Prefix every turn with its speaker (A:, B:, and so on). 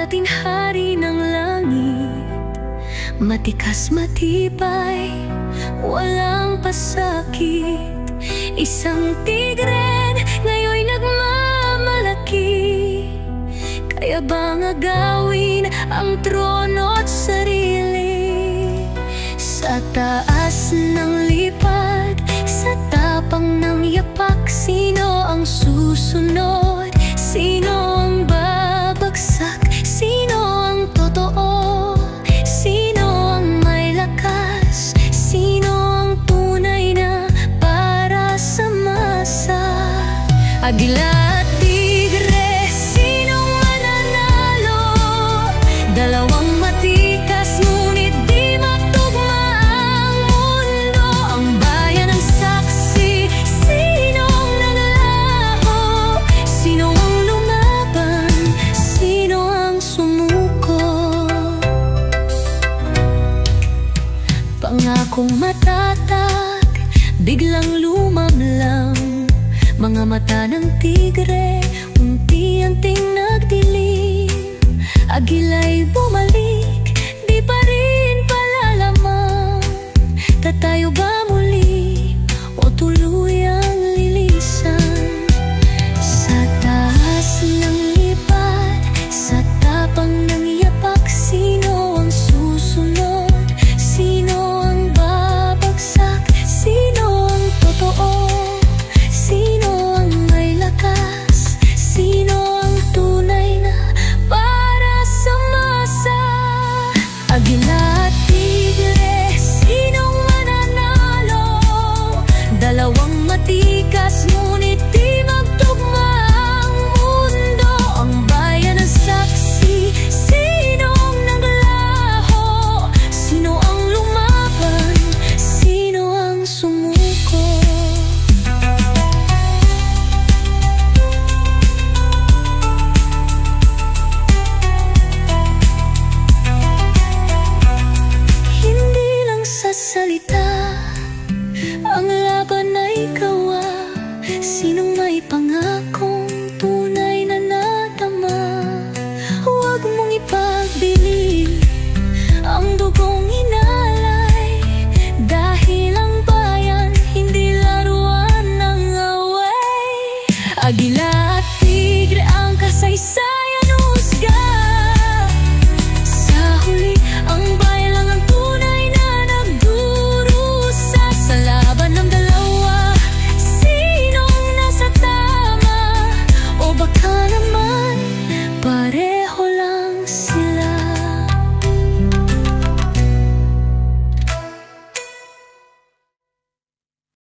A: dating hari ng langit, matikas matibay, walang pasakit. Isang tigren, ngayon'y nagmamalaki. Kaya bang agawin ang trono at sarili? Sa taas ng lipad, sa tapang ng yapak, sino ang susunod? Sino ang babagsak? Sino ang totoo? Sino ang may lakas? Sino ang tunay na para sa masa? Agila at tigre, sinong mananalo? Dalawang matikas ngunit di matugma ang mundo. Ang bayan ang saksi, sino ang naglaho? Sino ang lumaban? Sino ang sumuko? Pangakong matatag, biglang lumamlang. Mga mata ng tigre, unti-unting nagdilim. Agila'y bumalik, di pa rin palalaman. Tatayo ba muli o tuluyang lilisan? Sa taas ng lipad, sa tapang ng yapak, sino ang susunod? Sino ang babagsak? Sino ang totoo? Sino ang may lakas? Sino ang tunay na para sa masa? Agila